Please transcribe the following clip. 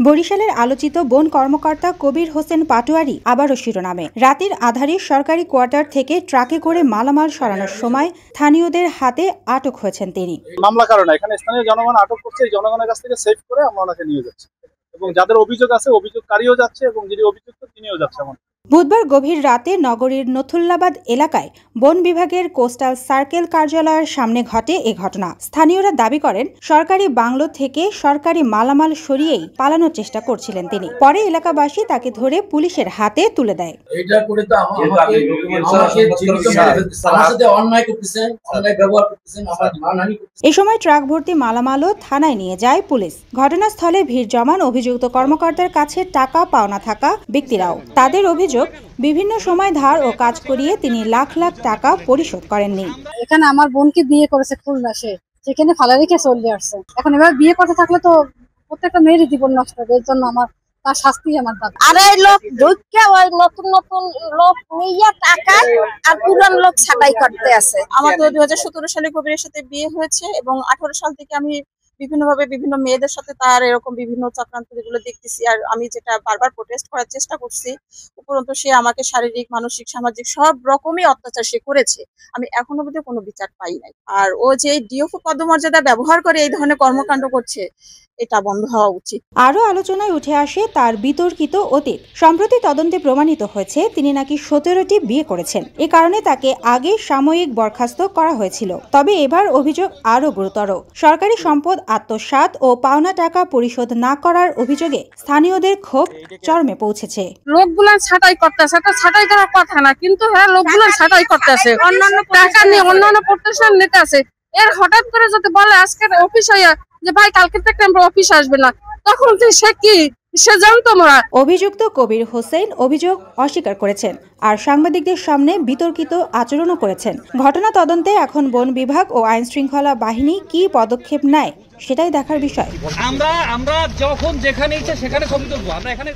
বরিশালের আলোচিত বন কর্মকর্তা কবির হোসেন পাটোয়ারি আবারও শিরোনামে। রাতের আধারে সরকারি কোয়ার্টার থেকে ট্রাকে করে মালামাল সরানোর সময় স্থানীয়দের হাতে আটক হয়েছেন তিনি। মামলা কারণে এখানে স্থানীয় জনগণ আটক করছে, জনগণের কাছ থেকে সেভ করে আমরা ওনাকে নিয়ে যাচ্ছি এবং যাদের অভিযোগ আছে অভিযোগকারীও যাচ্ছে এবং যিনি অভিযুক্ত তিনিও যাচ্ছে। বুধবার গভীর রাতে নগরীর নথুল্লাবাদ এলাকায় বন বিভাগের কোস্টাল সার্কেল কার্যালয়ের সামনে ঘটে এ ঘটনা। স্থানীয়রা দাবি করেন সরকারি বাংলো থেকে সরকারি মালামাল সরিয়েই পালানোর চেষ্টা করছিলেন তিনি। পরে এলাকাবাসী তাকে ধরে পুলিশের হাতে তুলে দেয়। এ সময় ট্রাক ভর্তি মালামালও থানায় নিয়ে যায় পুলিশ। ঘটনাস্থলে ভিড় জমান অভিযুক্ত কর্মকর্তার কাছে টাকা পাওনা থাকা ব্যক্তিরাও। তাদের অভিযোগ বিভিন্ন সময় ধার ও কাজ করিয়ে তিনি লাখ লাখ টাকা পরিশোধ করেননি। এখানে আমার বোনকে বিয়ে করেছে খুলনা, সেখানে ফালা রেখে চলে আসছে। এখন এবার বিয়ে করতে থাকলে তো প্রত্যেকটা মেয়েরই জীবন নষ্ট হবে, এর জন্য আমার তার শাস্তি আমার দাবি। আর এই লোক ঢুকে ওই নতুন নতুন লোক নিয়ে টাকা আর পুরান লোক ছাঁটাই করতে আছে। আমার তো 2017 সালে কবিরের সাথে বিয়ে হয়েছে এবং 18 সাল থেকে আমি বিভিন্নভাবে বিভিন্ন মেয়েদের সাথে তার এরকম বিভিন্ন চক্রান্ত যেগুলো দেখতেছি, আর আমি যেটা বারবার প্রোটেস্ট করার চেষ্টা করছি। উপরন্তু সে আমাকে শারীরিক, মানসিক, সামাজিক সব রকমই অত্যাচার সে করেছে। আমি এখনো পর্যন্ত কোনো বিচার পাই নাই। আর ও যে ডিএফও পদমর্যাদা ব্যবহার করে এই ধরনের কর্মকাণ্ড করছে, এটা বন্ধ হওয়া উচিত। আরো আলোচনায় উঠে আসে তার বিতর্কিত অতীত। সম্প্রতি তদন্তে প্রমাণিত হয়েছে তিনি নাকি 17টি বিয়ে করেছেন। এ কারণে তাকে আগে সাময়িক বরখাস্ত করা হয়েছিল। তবে এবার অভিযোগ আরো গুরুতর। সরকারি সম্পদ আত্মসাৎ ও পাওনা টাকা পরিশোধ না করার অভিযোগে স্থানীয়দের ক্ষোভ চরমে পৌঁছেছে। লোকগুলা ছাঁটাই করতেছে, ছাঁটাই করার কথা না, কিন্তু হ্যাঁ লোকগুলা ছাঁটাই করতেছে, অন্যান্য টাকা নিয়ে অন্যান্য প্রতিষ্ঠান নিতে আছে। এর হঠাৎ করে যদি বলে আজকে অফিস হইয়া যে ভাই কালকে থেকে আমরা অফিস আসবে না, তখন সে কি সে জানতো না। অভিযুক্ত কবির হোসেন অভিযোগ অস্বীকার করেছেন আর সাংবাদিকদের সামনে বিতর্কিত আচরণও করেছেন। ঘটনা তদন্তে এখন বন বিভাগ ও আইন শৃঙ্খলা বাহিনী কি পদক্ষেপ নেয় সেটাই দেখার বিষয়। আমরা যখন যেখানে ইচ্ছে সেখানে ছবি তুলবো। আমরা এখানে